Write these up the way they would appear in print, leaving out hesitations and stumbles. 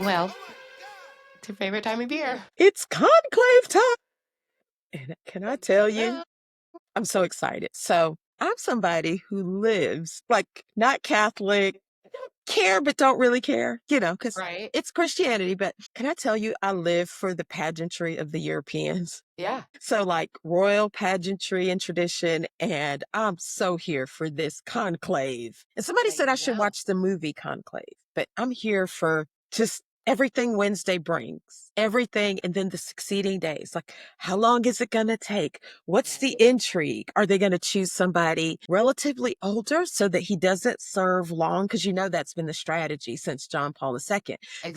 Well, it's your favorite time of year. It's conclave time. And can I tell you, I'm so excited. So I'm somebody who lives like not Catholic, care, but don't really care, because Right. it's Christianity. But can I tell you, I live for the pageantry of the Europeans. Yeah. So like royal pageantry and tradition. And I'm so here for this conclave. And somebody said I should watch the movie Conclave, but I'm here for just everything Wednesday brings, everything. And then the succeeding days, like how long is it going to take? What's the intrigue? Are they going to choose somebody relatively older so that he doesn't serve long? Because that's been the strategy since John Paul II. Exactly.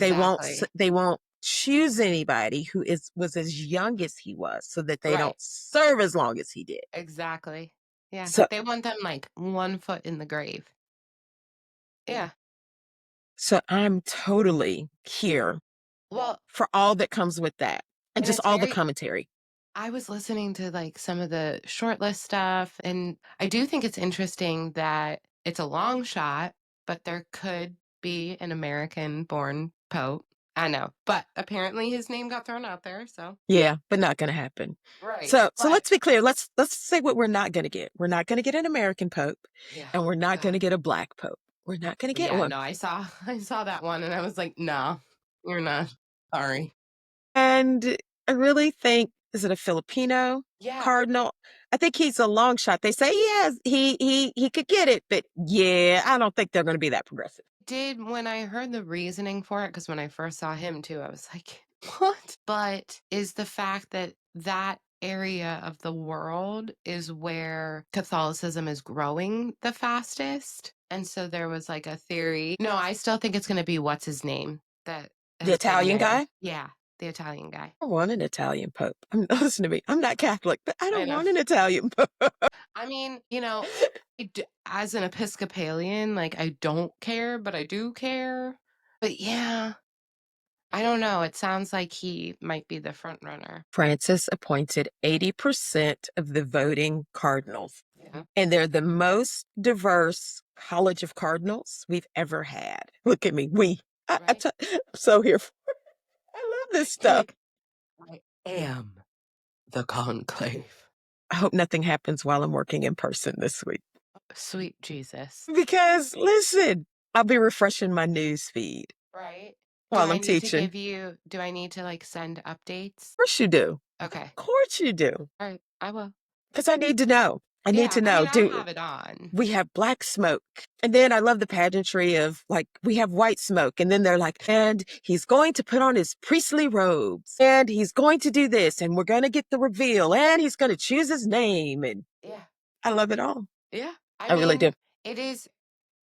They won't choose anybody who was as young as he was so that they Right. don't serve as long as he did. Exactly. Yeah. So, They want them like 1 foot in the grave. Yeah. so I'm totally here Well, for all that comes with that and just it's all the very, commentary. I was listening to like some of the shortlist stuff, and I do think it's interesting that it's a long shot, but there could be an American born pope. I know, but apparently his name got thrown out there. So, Yeah, but not going to happen. right. So But let's be clear. Let's say what we're not going to get. We're not going to get an American pope, yeah, and we're not going to God. get a black pope. We're not going to get Yeah, one. no, I saw that one and I was like, no, you're not. Sorry. And I really think, is it a Filipino Yeah. cardinal? I think he's a long shot. They say he could get it, but yeah, I don't think they're going to be that progressive. Did when I heard the reasoning for it, because when I first saw him too, I was like, what? But is the fact that that area of the world is where Catholicism is growing the fastest. And so there was like a theory. No, I still think it's going to be what's his name that The has been Italian there. guy? Yeah, the Italian guy. I want an Italian pope. Listen to me. I'm not Catholic, but I I don't know. want an Italian pope. I mean, as an Episcopalian, like I don't care, but I do care. But yeah, I don't know. It sounds like he might be the front runner. Francis appointed 80% of the voting cardinals, Yeah. and they're the most diverse college of cardinals we've ever had. Look at me. I'm Right? so here for it. I love this You're stuff. like, I am the conclave. I hope nothing happens while I'm working in person this week. Sweet Jesus. Because listen, I'll be refreshing my news feed Right? while I'm teaching. Do I need to like send updates? Of course you do. Okay. Of course you do. All right. I will. Because I need to know. I need to know. I'll have it on. We have black smoke. And then I love the pageantry of like, we have white smoke. And then they're like, and he's going to put on his priestly robes and he's going to do this and we're going to get the reveal and he's going to choose his name. And Yeah. I love it all. Yeah. I really do. It is.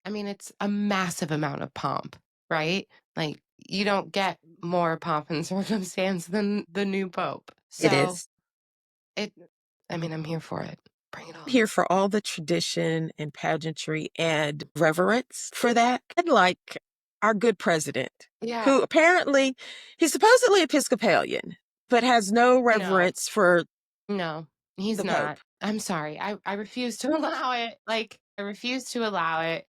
I mean, it's a massive amount of pomp, right? Like you don't get more pomp and circumstance than the new pope. So It is. I'm here for it. Bring it on. I'm here for all the tradition and pageantry and reverence for that. And like our good president, who apparently he's supposedly Episcopalian, but has no reverence for. No, he's not. Pope. I'm sorry. I refuse to allow it. Like I refuse to allow it.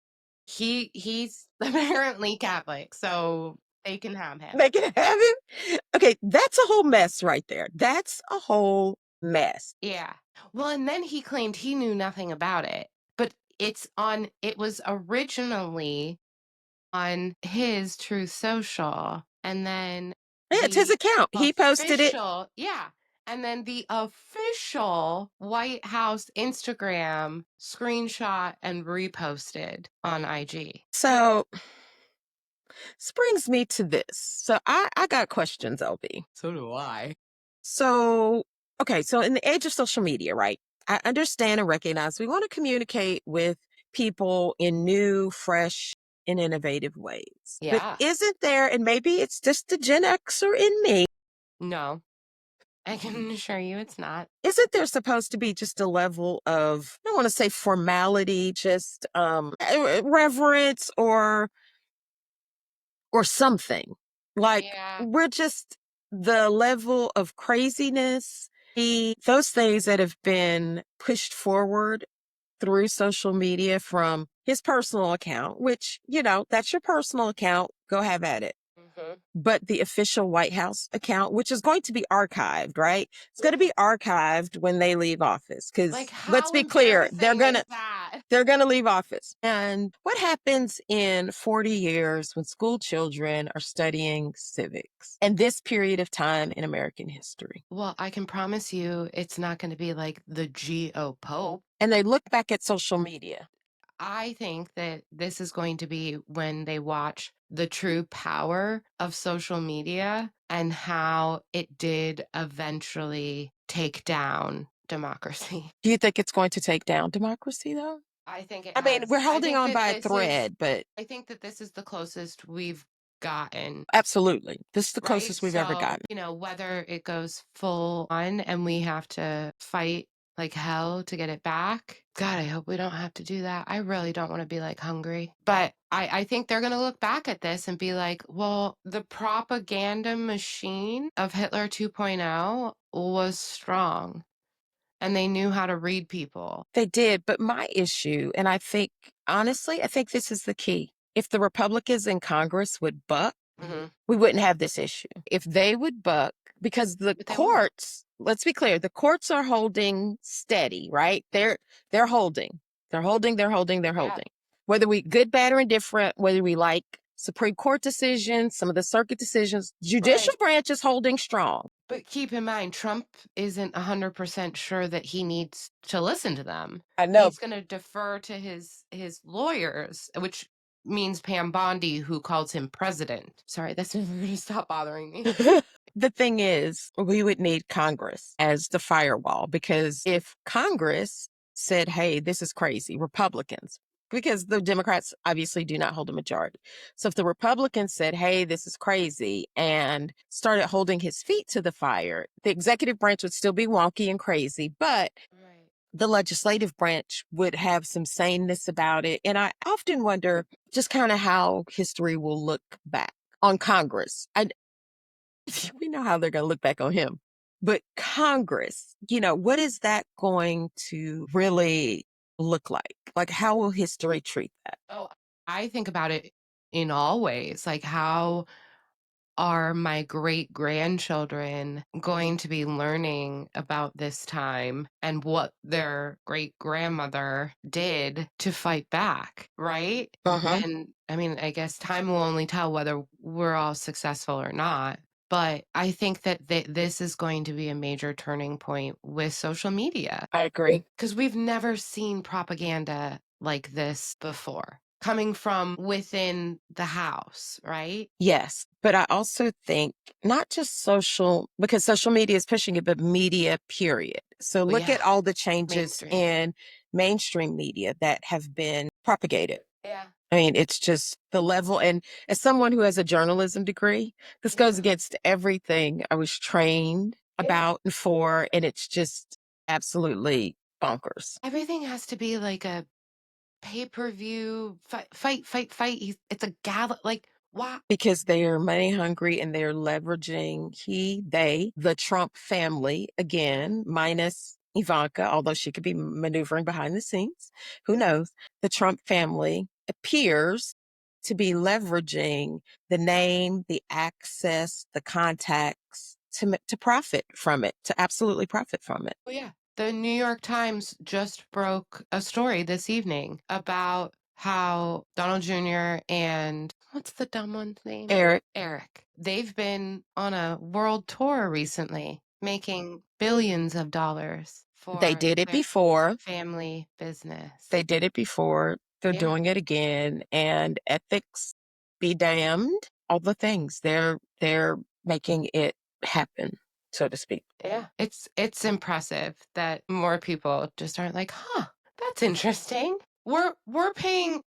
He's apparently Catholic, so they can have him. They can have him? Okay, that's a whole mess right there. That's a whole mess. Yeah. Well, and then he claimed he knew nothing about it, but it was originally on his Truth Social, and then it's his account. He posted it. Yeah. And then the official White House Instagram screenshot and reposted on IG. So this brings me to this. So I got questions, LB. So do I. So, okay, so in the age of social media, right? I understand and recognize we want to communicate with people in new, fresh, and innovative ways. Yeah. But isn't there, and maybe it's just the Gen Xer in me. No, I can assure you it's not. Isn't there supposed to be just a level of, I don't want to say formality, just reverence or something? Like we're just the level of craziness, those things that have been pushed forward through social media from his personal account, which, that's your personal account. Go have at it. but the official White House account, which is going to be archived, right? It's going to be archived when they leave office. Like, Because let's how be clear, embarrassing is that? they're going to leave office. And what happens in 40 years when school children are studying civics and this period of time in American history? Well, I can promise you it's not going to be like the GO Pope. And they look back at social media. I think that this is going to be when they watch the true power of social media and how it did eventually take down democracy. Do you think it's going to take down democracy, though? I think it I mean, has. we're holding on by a thread, but I think that this is the closest we've gotten. absolutely. This is the Right? closest we've ever So, gotten. whether it goes full on and we have to fight like hell to get it back. God, I hope we don't have to do that. I really don't want to be like hungry. But I think they're going to look back at this and be like, well, the propaganda machine of Hitler 2.0 was strong and they knew how to read people. They did, but my issue, and I think, honestly, I think this is the key. If the Republicans in Congress would buck, Hmm. we wouldn't have this issue. If they would buck, because the But they won't. courts, let's be clear, the courts are holding steady, right? They're holding. They're holding, they're holding, they're Yeah. holding. Whether we good, bad, or indifferent, whether we like Supreme Court decisions, some of the circuit decisions, judicial Right. branch is holding strong. But keep in mind, Trump isn't 100% sure that he needs to listen to them. I know. He's going to defer to his lawyers, which means Pam Bondi, who calls him president. Sorry, that's never going to stop bothering me. The thing is, we would need Congress as the firewall, because if Congress said, hey, this is crazy, Republicans, because the Democrats obviously do not hold a majority. So if the Republicans said, hey, this is crazy, and started holding his feet to the fire, the executive branch would still be wonky and crazy, but Right. the legislative branch would have some saneness about it. And I often wonder just kind of how history will look back on Congress. We know how they're going to look back on him. But Congress, what is that going to really look like? Like, how will history treat that? Oh, I think about it in all ways. Like, how are my great grandchildren going to be learning about this time and what their great grandmother did to fight back, right? Uh-huh. And I mean, I guess time will only tell whether we're all successful or not. But I think that this is going to be a major turning point with social media I agree. because we've never seen propaganda like this before coming from within the house, right? Yes. But I also think not just social, because social media is pushing it, but media, period. So Well, look yeah, at all the changes mainstream. in mainstream media that have been propagated. Yeah. I mean, it's just the level. And as someone who has a journalism degree, this goes against everything I was trained about and for. And it's just absolutely bonkers. Everything has to be like a pay-per-view fight, fight, fight, fight. It's a gala. Like, wow. Because they are money hungry and they're leveraging the Trump family, again, minus Ivanka, although she could be maneuvering behind the scenes. Who knows? The Trump family appears to be leveraging the name, the access, the contacts to profit from it, to absolutely profit from it. Oh, yeah. The New York Times just broke a story this evening about how Donald Jr. and what's the dumb one's name? Eric, Eric. They've been on a world tour recently, making billions of dollars they for did it their before. family business. They did it before. They're Yeah. doing it again. And ethics be damned. All the things. They're making it happen, so to speak. Yeah. It's impressive that more people just aren't like, huh, that's interesting. We're paying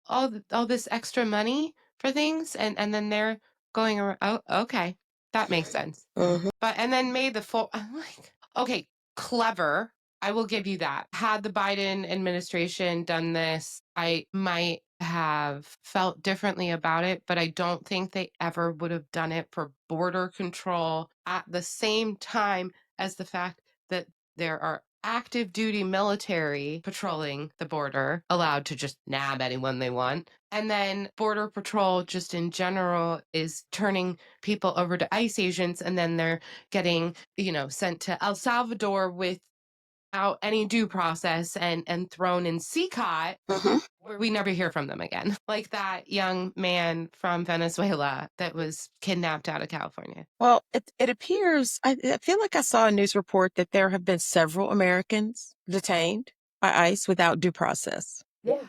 all this extra money for things and then they're going around, oh, okay. That makes sense. Mhm. But and then made the full I'm like, okay, clever. I will give you that. Had the Biden administration done this, I might have felt differently about it, but I don't think they ever would have done it for border control at the same time as the fact that there are active duty military patrolling the border, allowed to just nab anyone they want. And then Border Patrol, just in general, is turning people over to ICE agents, and then they're getting, sent to El Salvador without any due process and thrown in CCOT, where we never hear from them again. Like that young man from Venezuela that was kidnapped out of California. Well, it appears, I feel like I saw a news report that there have been several Americans detained by ICE without due process. Yeah.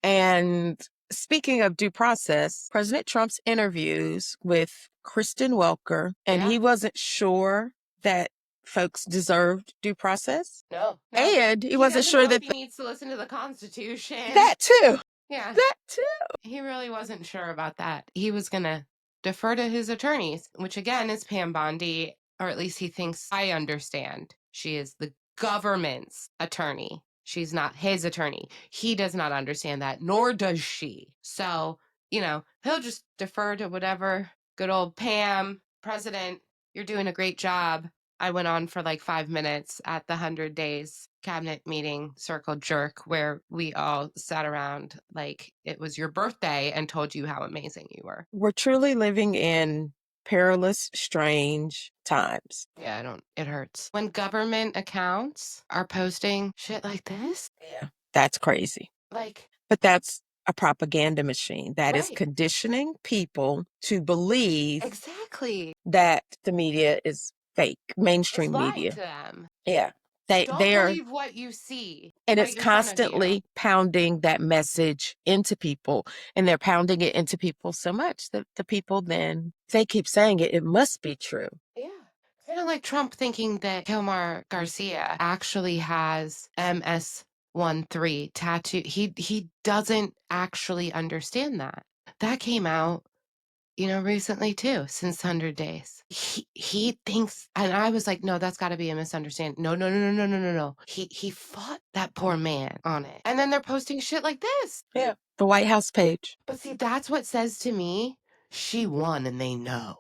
And speaking of due process, President Trump's interviews with Kristen Welker, and Yeah. he wasn't sure that folks deserved due process. No. And he wasn't doesn't sure know that if he needs to listen to the Constitution. that too. Yeah. That too. He really wasn't sure about that. He was going to defer to his attorneys, which again is Pam Bondi, or at least he thinks I understand. She is the government's attorney. She's not his attorney. He does not understand that, nor does she. So, he'll just defer to whatever. Good old Pam, President, you're doing a great job. I went on for like 5 minutes at the 100 Days cabinet meeting, circle jerk, where we all sat around like it was your birthday and told you how amazing you were. We're truly living in perilous, strange times. Yeah, it hurts. When government accounts are posting shit like this. Yeah, that's crazy. But that's a propaganda machine that is conditioning people to believe exactly that the media is fake, mainstream media. to them. Yeah. Don't believe what you see. And it's constantly pounding that message into people. And they're pounding it into people so much that the people then, they keep saying it must be true. Yeah. Kind of like Trump thinking that Kilmar Garcia actually has MS-13 tattoo. He doesn't actually understand that. That came out, recently too, since 100 Days. He thinks, and I was like, no, that's got to be a misunderstanding. No, no, no, no, no, no, no, no. He fought that poor man on it. And then they're posting shit like this. Yeah. The White House page. But see, that's what says to me, she won and they know.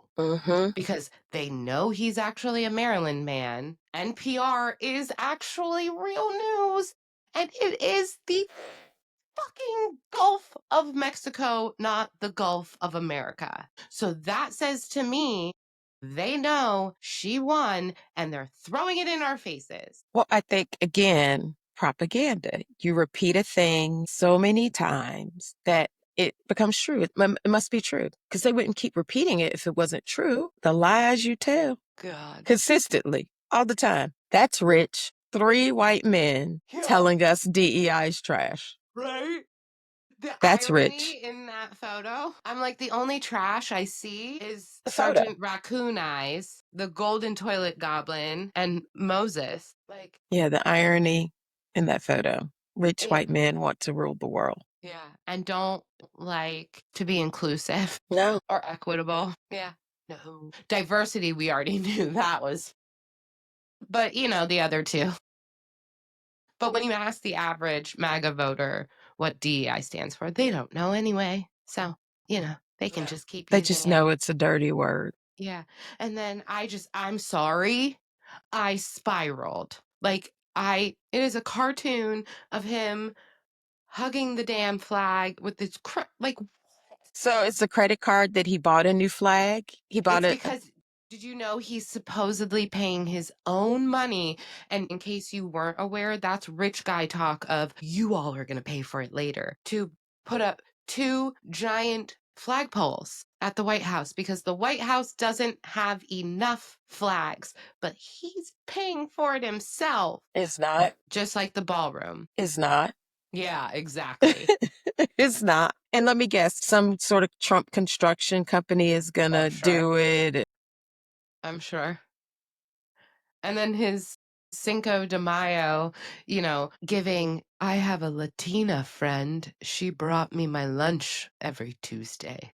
Because they know he's actually a Maryland man. NPR is actually real news. And it is the fucking Gulf of Mexico, not the Gulf of America. So that says to me, they know she won and they're throwing it in our faces. Well, I think, again, propaganda. You repeat a thing so many times that it becomes true. It must be true because they wouldn't keep repeating it if it wasn't true. The lies you tell. God. Consistently, all the time. That's rich. 3 white men telling us DEI is trash. Right? That's irony rich. In that photo, I'm like, the only trash I see is The photo. Sergeant Raccoon Eyes, the golden toilet goblin, and Moses. Yeah, the irony in that photo. Rich white men want to rule the world. Yeah. And don't like to be inclusive. No. Or equitable. Yeah. No. Diversity, we already knew that was. But, the other two. But when you ask the average MAGA voter what DEI stands for, they don't know anyway. So, they can just keep They using just it. know it's a dirty word. Yeah. And then I'm sorry, I spiraled. It is a cartoon of him hugging the damn flag with this So it's a credit card that he bought a new flag? He bought it because did you know he's supposedly paying his own money? And in case you weren't aware, that's rich guy talk of you all are going to pay for it later, to put up 2 giant flagpoles at the White House because the White House doesn't have enough flags, but he's paying for it himself. It's not. Just like the ballroom. It's not. Yeah, exactly. It's not. And let me guess, some sort of Trump construction company is gonna do it. I'm sure. And then his Cinco de Mayo, giving, I have a Latina friend. She brought me my lunch every Tuesday.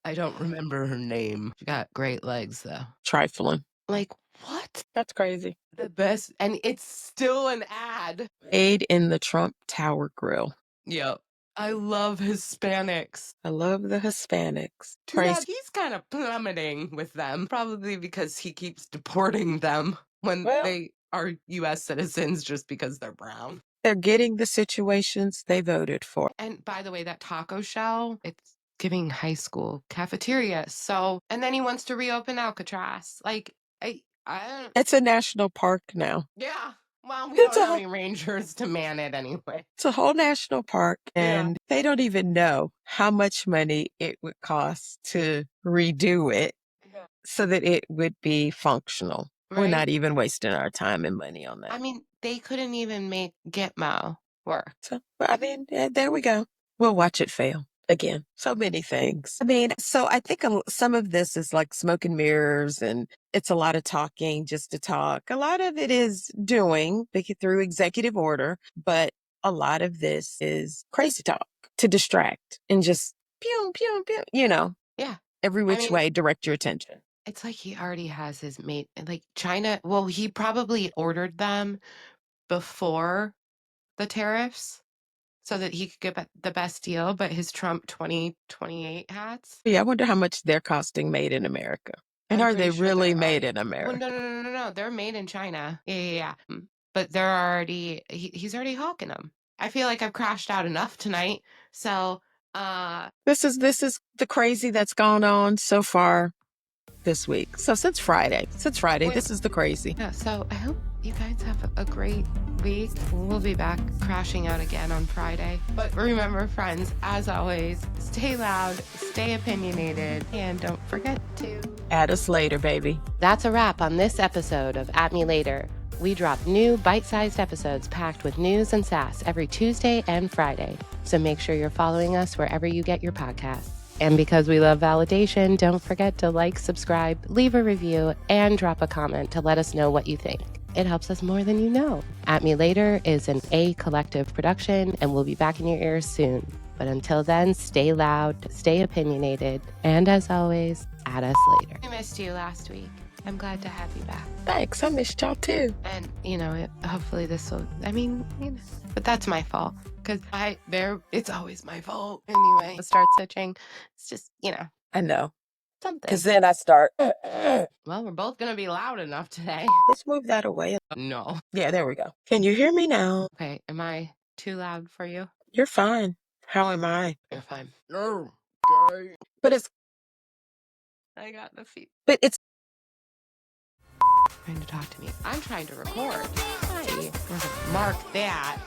I don't remember her name. She got great legs, though. Trifling. What? That's crazy. The best. And it's still an ad. Made in the Trump Tower Grill. Yep. I love Hispanics. I love the Hispanics. He's kind of plummeting with them, probably because he keeps deporting them when they are US citizens just because they're brown. They're getting the situations they voted for. And by the way, that taco shell, it's giving high school cafeteria. So, and then he wants to reopen Alcatraz. Like, I don't, It's a national park now. yeah. Well, we It's don't a have whole any rangers to man it anyway. it's a whole national park, Yeah. and they don't even know how much money it would cost to redo it Yeah. so that it would be functional. We're Right? not even wasting our time and money on I that. mean, they couldn't even make Gitmo work. So, I mean, yeah, there we go. We'll watch it fail again. So many things. I mean, so I think some of this is like smoke and mirrors, and it's a lot of talking just to talk. A lot of it is doing through executive order, but a lot of this is crazy talk to distract and just pew, pew, pew, Yeah. every I which mean, way, direct your attention. it's like he already has his mate. Like China, well, he probably ordered them before the tariffs so that he could get the best deal, but his Trump 2028 hats, Yeah, I wonder how much they're costing made in America. And I'm are pretty they sure really they're made already. in Well, no, America? no, no, no, no. They're made in China. Yeah, yeah, yeah. But they're already. He's already hawking them. I feel like I've crashed out enough tonight. So, This is the crazy that's gone on so far this week. So since Friday, wait, this is the crazy. yeah. So I hope you guys have a great week. We'll be back crashing out again on Friday. But remember, friends, as always, stay loud, stay opinionated, and don't forget to Add us later, baby. That's a wrap on this episode of At Me Later. We drop new bite-sized episodes packed with news and sass every Tuesday and Friday. So make sure you're following us wherever you get your podcasts. And because we love validation, don't forget to like, subscribe, leave a review, and drop a comment to let us know what you think. It helps us more than you know. At Me Later is an A Collective production, and we'll be back in your ears soon. But until then, stay loud, stay opinionated, and as always, add us later. I missed you last week. I'm glad to have you back. Thanks. I missed y'all too. And, hopefully this will, but that's my fault. Because it's always my fault. Anyway, start stitching. It's just, I know. something. Because then I start. Well, we're both going to be loud enough today. Let's move that away. No. Yeah, there we go. Can you hear me now? Okay, am I too loud for you? You're fine. How am I? You're fine. No. Okay. But it's I got the feet. but it's Trying to talk to me. I'm trying to record. Hi. Mark that.